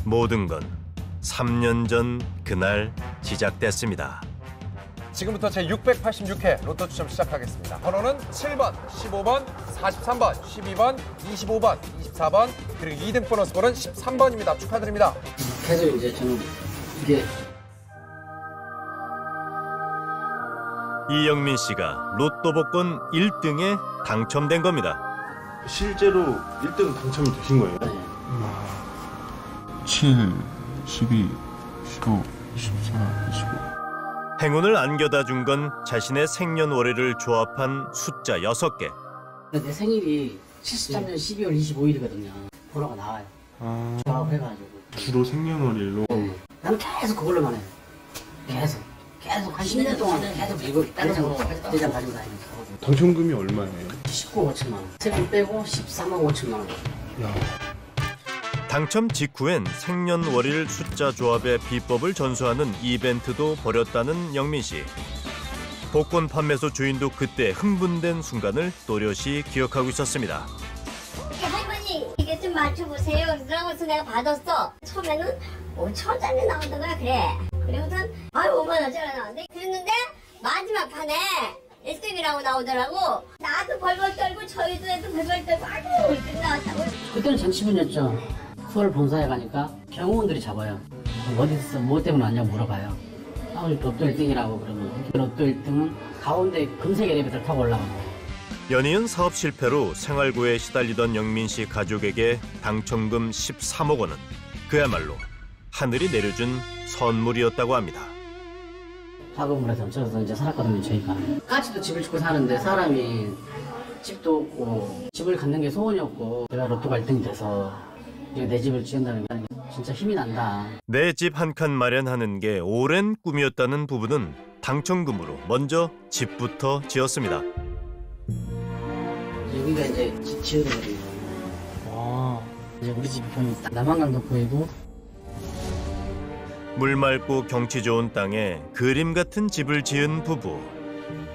모든 건 3년 전 그날 시작됐습니다. 지금부터 제686회 로또 추첨 시작하겠습니다. 번호는 7번, 15번, 43번, 12번, 25번, 24번, 그리고 2등 보너스 번호는 13번입니다. 축하드립니다. 계속 이제 저는 이게 이영민 씨가 로또 복권 1등에 당첨된 겁니다. 실제로 1등 당첨이 되신 거예요? 네. 7, 12, 15, 24, 25. 행운을 안겨다 준 건 자신의 생년월일을 조합한 숫자 6개. 내 생일이 73년 12월 25일이거든요. 번호가 나와요. 조합 해가지고. 주로 생년월일로? 네. 나는 계속 그걸로만 해요. 계속 한 10년 동안 계속 이거 대장 가지고 다니면서. 당첨금이 얼마예요? 19억 5천만 원. 세금 빼고 13억 5천만 원. 야. 당첨 직후엔 생년월일 숫자 조합의 비법을 전수하는 이벤트도 벌였다는 영민 씨. 복권 판매소 주인도 그때 흥분된 순간을 또렷이 기억하고 있었습니다. 할머니 이게 좀 맞춰보세요. 그러고서 내가 받았어. 처음에는 5천원짜리 나오는 거야. 그래. 그리고선 5만원짜리 나오는데 그랬는데 마지막 판에 1등이라고 나오더라고. 나도 벌벌 떨고 저희도 애도 벌벌 떨고 아이고 1등 나왔다고. 그때는 정치분이었죠. 서울 본사에 가니까 경호원들이 잡아요. 어디서 뭐 때문에 왔냐고 물어봐요. 우리 로또 1등이라고 그러면 로또 1등은 가운데 금색 엘리베이터를 타고 올라갑니다. 연이은 사업 실패로 생활고에 시달리던 영민 씨 가족에게 당첨금 13억 원은 그야말로 하늘이 내려준 선물이었다고 합니다. 학업을 해서 저기서 이제 살았거든요, 저희가. 까치도 집을 짓고 사는데 사람이 집도 없고 집을 갖는 게 소원이었고 제가 로또가 1등이 돼서 내 집을 지은다는 게 진짜 힘이 난다. 내 집 한 칸 마련하는 게 오랜 꿈이었다는 부부는 당첨금으로 먼저 집부터 지었습니다. 여기가 이제 집 지으거든요. 이제 우리 집이 보니까 남한강도 보이고. 물 맑고 경치 좋은 땅에 그림 같은 집을 지은 부부.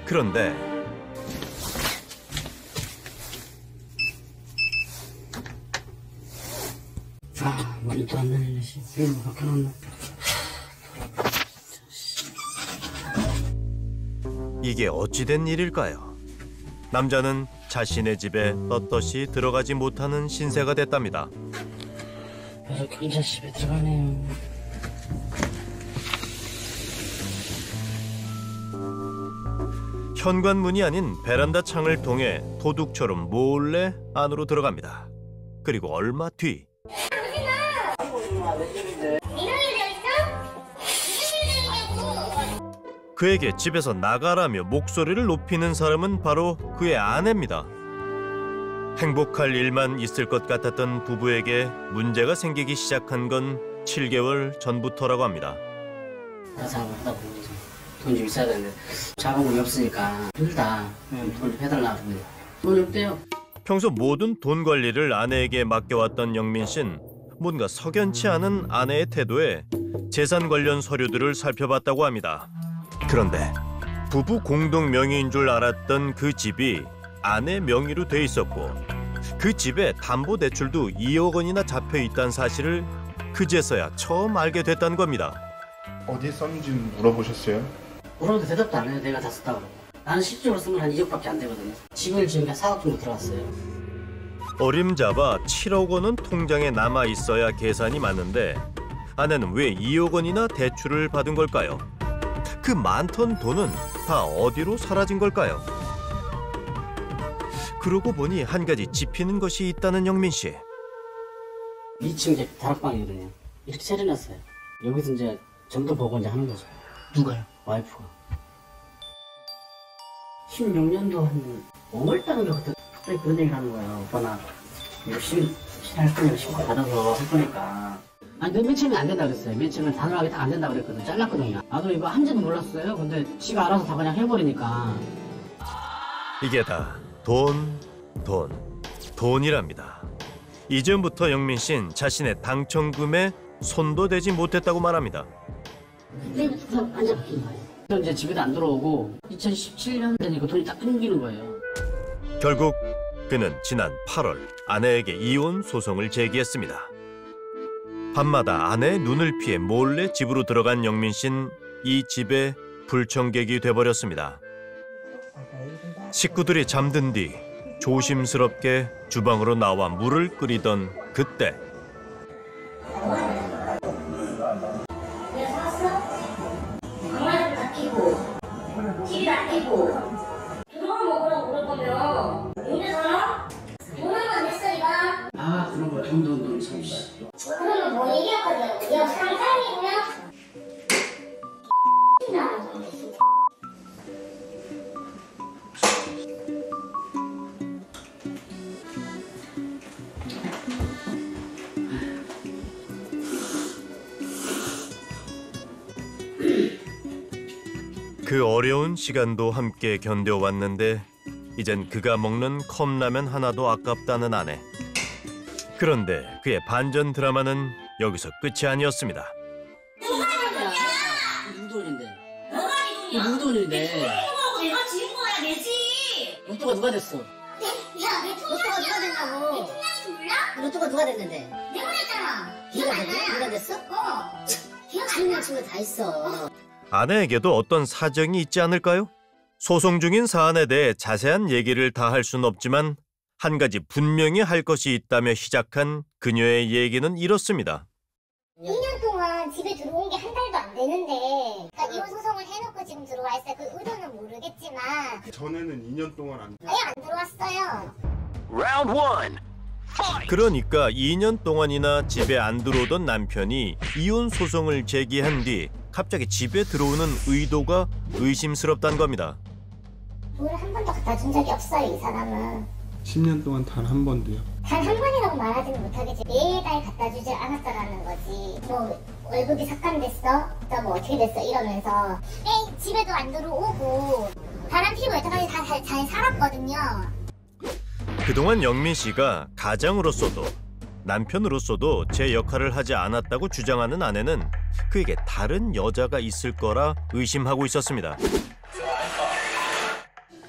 그런데 머리도 안 날리지. 이거 그렇게 놓나? 이게 어찌된 일일까요? 남자는 자신의 집에 떳떳이 들어가지 못하는 신세가 됐답니다. 그래서 경찰 집에 들어가네요. 현관문이 아닌 베란다 창을 통해 도둑처럼 몰래 안으로 들어갑니다. 그리고 얼마 뒤 그에게 집에서 나가라며 목소리를 높이는 사람은 바로 그의 아내입니다. 행복할 일만 있을 것 같았던 부부에게 문제가 생기기 시작한 건 7개월 전부터라고 합니다. 사람을 하다 보니 돈 좀 있어야 되는데 자본금이 없으니까 힘들다. 돈 좀 해달라. 돈이 없대요. 평소 모든 돈 관리를 아내에게 맡겨왔던 영민 씨는 뭔가 석연치 않은 아내의 태도에 재산 관련 서류들을 살펴봤다고 합니다. 그런데 부부 공동 명의인 줄 알았던 그 집이 아내 명의로 돼 있었고 그 집에 담보대출도 2억 원이나 잡혀 있다는 사실을 그제서야 처음 알게 됐다는 겁니다. 어디에 썼는지 물어보셨어요? 물어도 대답도 안 해요. 내가 다 썼다고 그러고. 나는 실적으로 쓰면 한 2억밖에 안 되거든요. 집을 지으니까 4억 정도 들어갔어요. 어림잡아 7억 원은 통장에 남아 있어야 계산이 맞는데 아내는 왜 2억 원이나 대출을 받은 걸까요? 그 많던 돈은 다 어디로 사라진 걸까요? 그러고 보니 한 가지 짚히는 것이 있다는 영민 씨. 2층 이제 다락방이거든요. 이렇게 차려놨어요. 여기서 이제 점도 보고 이제 하는 거죠. 누가요? 와이프가. 16년도 한 5월달인가 그때 갑자기 그런 얘기를 하는 거예요. 오빠 나 열심히 할 거니까 신고 받아서 할 거니까. 아니 맨 처음에 안 된다 그랬어요. 맨 처음에 단호하게 다 안 된다 그랬거든요. 잘랐거든요. 나도 이거 한지도 몰랐어요. 근데 지가 알아서 다 그냥 해버리니까. 이게 다 돈이랍니다. 이전부터 영민 씨는 자신의 당첨금에 손도 대지 못했다고 말합니다. 그때부터 완전 바뀐 거예요. 이제 집에도 안 들어오고 2017년 되니까 돈이 딱 끊기는 거예요. 결국 그는 지난 8월 아내에게 이혼 소송을 제기했습니다. 밤마다 아내의 눈을 피해 몰래 집으로 들어간 영민 씨는 이 집의 불청객이 돼버렸습니다. 식구들이 잠든 뒤 조심스럽게 주방으로 나와 물을 끓이던 그때 TV 안 켜고 들어와 먹으라고 그럴 거면 용대 사람? 돈만 냈어 이거? 아 그런 거 돈 참. 그러면 뭐 얘기할 거냐? 야 상상이구나? 그 어려운 시간도 함께 견뎌왔는데 이젠 그가 먹는 컵라면 하나도 아깝다는 아내. 그런데 그의 반전 드라마는 여기서 끝이 아니었습니다. 누구 돈인데? 이거 누구 돈인데? 내가 지은 거야 내지. 로또가 누가 됐어? 야, 내 로또가 누가 됐냐고. 내 통장인지 몰라? 로또가 누가 됐는데? 내가 냈잖아. 기억 안 나? 누가 됐어? 기억 안 친구 나. 친구 다 있어. 아내에게도 어떤 사정이 있지 않을까요? 소송 중인 사안에 대해 자세한 얘기를 다 할 수는 없지만 한 가지 분명히 할 것이 있다며 시작한 그녀의 얘기는 이렇습니다. 2년 동안 집에 들어온 게 한 달도 안 되는데 그러니까 이혼 소송을 해놓고 지금 들어와 있어요. 그 의도는 모르겠지만 전에는 2년 동안 안 아예 안 들어왔어요. 그러니까 2년 동안이나 집에 안 들어오던 남편이 이혼 소송을 제기한 뒤 갑자기 집에 들어오는 의도가 의심스럽다는 겁니다. 뭘 한 번도 갖다 준 적이 없어요, 이 사람은. 10년 동안 단 한 번도요. 단 한 번이라고 말하지는 못하겠지. 매달 갖다 주지 않았다라는 거지. 뭐 월급이 삭감됐어? 또 뭐 어떻게 됐어? 이러면서 에이 집에도 안 들어오고 바람 피고 여태까지 다 잘 살았거든요. 그동안 영민 씨가 가장으로서도 남편으로서도 제 역할을 하지 않았다고 주장하는 아내는 그에게 다른 여자가 있을 거라 의심하고 있었습니다.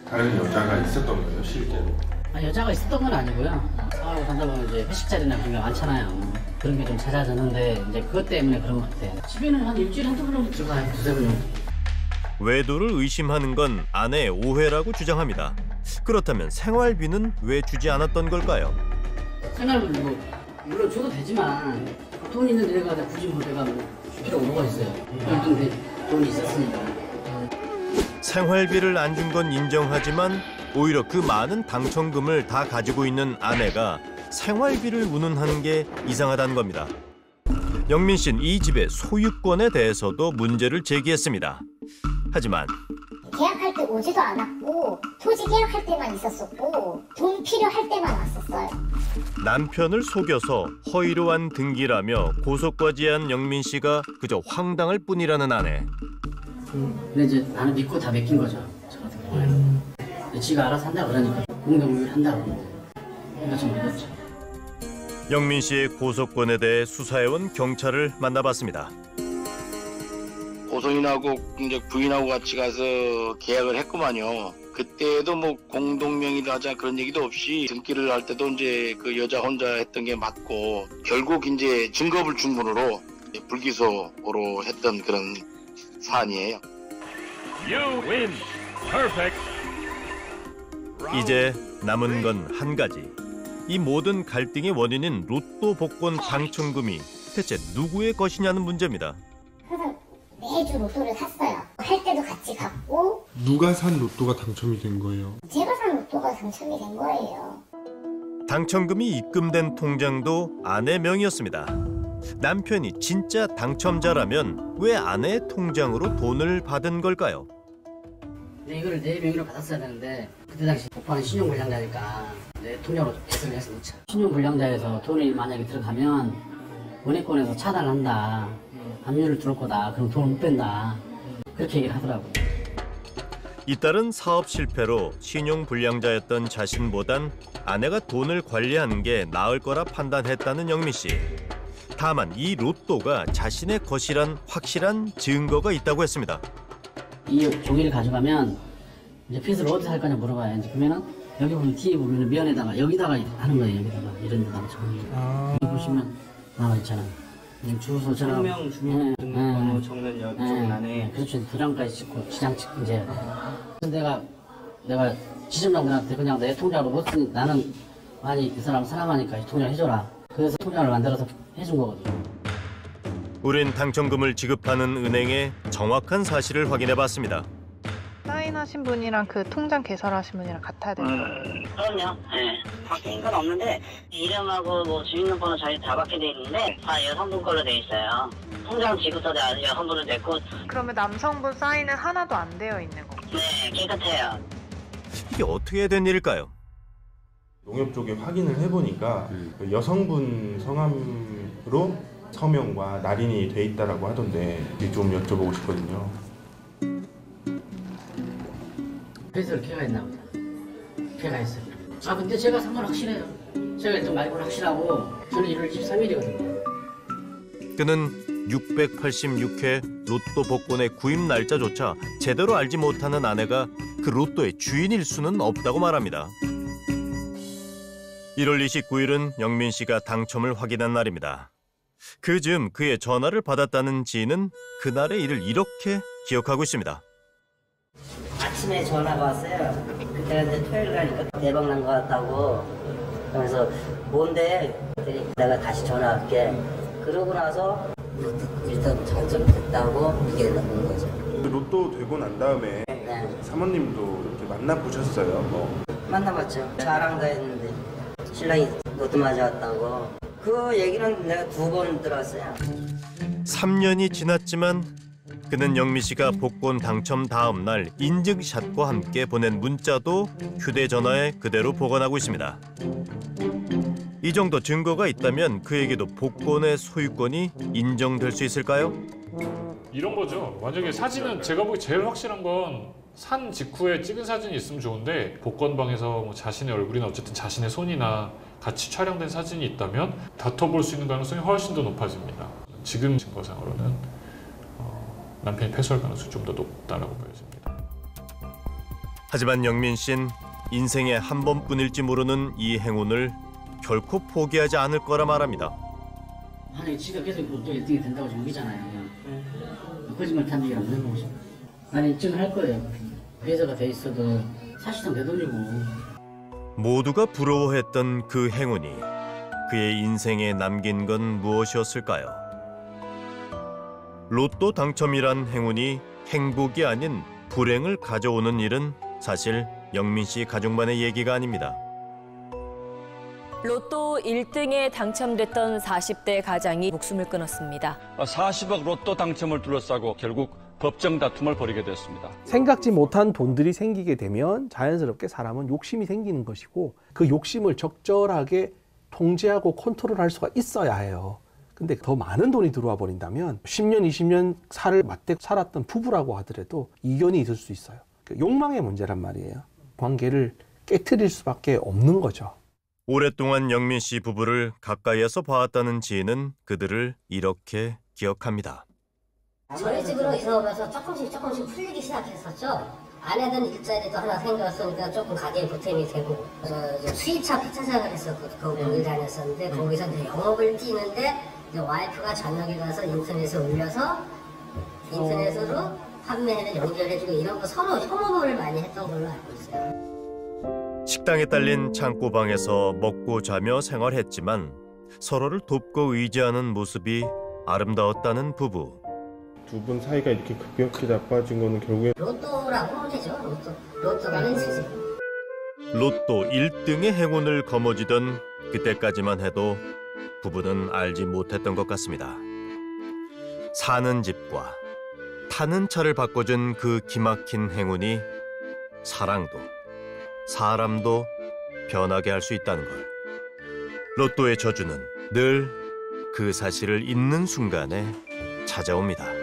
다른 여자가 있었던 거예요, 실제로? 아, 여자가 있었던 건 아니고요. 사하고 살다 보면 이제 회식 자리나 그런 게 많잖아요. 그런 게 좀 잦아졌는데 이제 그것 때문에 그런 것 같아요. 집에는 한 일주일에 한두 번 정도 들어가요. 두세 번 정도. 외도를 의심하는 건 아내의 오해라고 주장합니다. 그렇다면 생활비는 왜 주지 않았던 걸까요? 생활비 뭐 물론 줘도 되지만 돈 있는 데가 굳이 뭐 내가 뭐 줄 필요가 뭐가 있어요. 돈이 있었으니까. 생활비를 안 준 건 인정하지만 오히려 그 많은 당첨금을 다 가지고 있는 아내가 생활비를 운운하는 게 이상하다는 겁니다. 영민 씨는 이 집의 소유권에 대해서도 문제를 제기했습니다. 하지만 계약할 때 오지도 않았고 토지 계약할 때만 있었었고 돈 필요할 때만 왔었어요. 남편을 속여서 허위로 한 등기라며 고소까지한 영민 씨가 그저 황당할 뿐이라는 아내. 근데 이제 나는 믿고 다 맡긴 거죠. 저 같은 경우에는. 근데 지가 알아서 한다 그러니까 공동을 한다고 그러는데 그러니까 좀 믿었죠. 영민 씨의 고소권에 대해 수사해온 경찰을 만나봤습니다. 고소인하고 이제 부인하고 같이 가서 계약을 했구만요. 그때도 뭐 공동명의라자 그런 얘기도 없이 등기를 할 때도 이제 그 여자 혼자 했던 게 맞고 결국 이제 증거불충분으로 불기소로 했던 그런 사안이에요. You win. Perfect. 이제 남은 건 한 가지. 이 모든 갈등의 원인인 로또 복권 당첨금이 대체 누구의 것이냐는 문제입니다. 그래서 매주 로또를 샀어요. 할 때도 같이 갔고 누가 산 로또가 당첨이 된 거예요? 제가 산 로또가 당첨이 된 거예요. 당첨금이 입금된 통장도 아내 명의였습니다. 남편이 진짜 당첨자라면 왜 아내의 통장으로 돈을 받은 걸까요? 근데 이거를 내 명의로 받았어야 되는데 그때 당시 오빠는 신용불량자니까 내 통장으로 개설을 해서 넣자. 신용불량자에서 돈이 만약에 들어가면 은행권에서 차단한다. 압류를 들어올 거다. 그럼 돈을 못 뺀다. 그렇게 얘기를 하더라고요. 잇따른 사업 실패로 신용불량자였던 자신보단 아내가 돈을 관리하는 게 나을 거라 판단했다는 영민 씨. 다만 이 로또가 자신의 것이란 확실한 증거가 있다고 했습니다. 이 종이를 가져가면 이제 핏을 어디서 할 거냐 물어봐요. 이제 그러면은 여기 보면 뒤에 보면 면에다가 여기다가 하는 거예요. 여기다가 이런 데다가 적는 거. 여기 보시면 나와 있잖아요. 주소 전화. 성명 주민등록번호 적는 여쪽 안에. 그렇죠. 도장까지 찍고 지장 찍고 이제. 내가 지점장들한테 그냥 내 통장으로 못 쓰니 나는 많이 이 사람 사랑하니까 이 통장 해줘라. 그래서 통장을 만들어서 해준 거거든요. 우린 당첨금을 지급하는 은행의 정확한 사실을 확인해봤습니다. 사인하신 분이랑 그 통장 개설하신 분이랑 같아야 되는 거예요? 그럼요. 네. 바뀐 건 없는데 이름하고 뭐 주민등록번호 저희 다 받게 돼 있는데 다 여성분 걸로 돼 있어요. 통장 지급서도 여성분으로 됐고. 그러면 남성분 사인은 하나도 안 되어 있는 거? 네, 깨끗해요. 이게 어떻게 된 일일까요? 농협 쪽에 확인을 해보니까 그 여성분 성함으로 서명과 날인이 돼 있다라고 하던데 좀 여쭤보고 싶거든요. 그래서 걔가 있나 보다. 걔가 있어요. 근데 제가 상관 확실해요. 제가 일단 말고 확실하고 저는 1월 23일이거든요. 그는 686회 로또 복권의 구입 날짜조차 제대로 알지 못하는 아내가 그 로또의 주인일 수는 없다고 말합니다. 1월 29일은 영민 씨가 당첨을 확인한 날입니다. 그 즈음 그의 전화를 받았다는 지인은 그날의 일을 이렇게 기억하고 있습니다. 아침에 전화가 왔어요. 그때가 이제 토요일 가니까 대박 난 것 같다고. 그래서 뭔데? 내가 다시 전화할게. 그러고 나서 일단 당첨됐다고 이게 나온 거죠. 로또 되고 난 다음에 네. 사모님도 이렇게 만나보셨어요? 만나봤죠. 자랑도 했는데 신랑이 로또 맞아왔다고. 그 얘기는 내가 2번 들었어요. 3년이 지났지만 그는 영민 씨가 복권 당첨 다음 날 인증샷과 함께 보낸 문자도 휴대전화에 그대로 보관하고 있습니다. 이 정도 증거가 있다면 그에게도 복권의 소유권이 인정될 수 있을까요? 이런 거죠. 만약에 사진은 제가 보기 제일 확실한 건 산 직후에 찍은 사진이 있으면 좋은데 복권방에서 뭐 자신의 얼굴이나 어쨌든 자신의 손이나 같이 촬영된 사진이 있다면 다퉈볼 수 있는 가능성이 훨씬 더 높아집니다. 지금 증거상으로는 남편이 패소할 가능성이 좀 더 높다라고 보여집니다. 하지만 영민 씨는 인생에 한 번뿐일지 모르는 이 행운을 결코 포기하지 않을 거라 말합니다. 만약에 지가 계속 로또 1등이 된다고 정기잖아요. 거짓말 탄 얘기를 안 해보고 싶어. 아니 인증할 거예요. 회사가 돼 있어도 사실상 내 돈이고. 모두가 부러워했던 그 행운이 그의 인생에 남긴 건 무엇이었을까요? 로또 당첨이란 행운이 행복이 아닌 불행을 가져오는 일은 사실 영민 씨 가족만의 얘기가 아닙니다. 로또 1등에 당첨됐던 40대 가장이 목숨을 끊었습니다. 40억 로또 당첨을 둘러싸고 결국 법정 다툼을 벌이게 됐습니다. 생각지 못한 돈들이 생기게 되면 자연스럽게 사람은 욕심이 생기는 것이고 그 욕심을 적절하게 통제하고 컨트롤할 수가 있어야 해요. 근데 더 많은 돈이 들어와 버린다면 10년, 20년 살을 맞대 살았던 부부라고 하더라도 이견이 있을 수 있어요. 욕망의 문제란 말이에요. 관계를 깨트릴 수밖에 없는 거죠. 오랫동안 영민 씨 부부를 가까이에서 봐왔다는 지인은 그들을 이렇게 기억합니다. 저희 집으로 이사 오면서 조금씩 풀리기 시작했었죠. 아내는 일자리도 하나 생겼으니까 조금 가게에 보탬이 되고 수입차 폐차장을 했었고 거기 다녔었는데 거기서 이제 영업을 뛰는데 이제 와이프가 저녁에 가서 인터넷에 올려서 인터넷으로 판매를 연결해주고 이런 거 서로 협업을 많이 했던 걸로 알고 있어요. 식당에 딸린 창고방에서 먹고 자며 생활했지만 서로를 돕고 의지하는 모습이 아름다웠다는 부부. 두 분 사이가 이렇게 급격히 나빠진 거는 결국에 로또라고 하면 되죠. 로또가 렌즈지. 로또 1등의 행운을 거머쥐던 그때까지만 해도 부부는 알지 못했던 것 같습니다. 사는 집과 타는 차를 바꿔준 그 기막힌 행운이 사랑도 사람도 변하게 할 수 있다는 걸. 로또의 저주는 늘 그 사실을 잊는 순간에 찾아옵니다.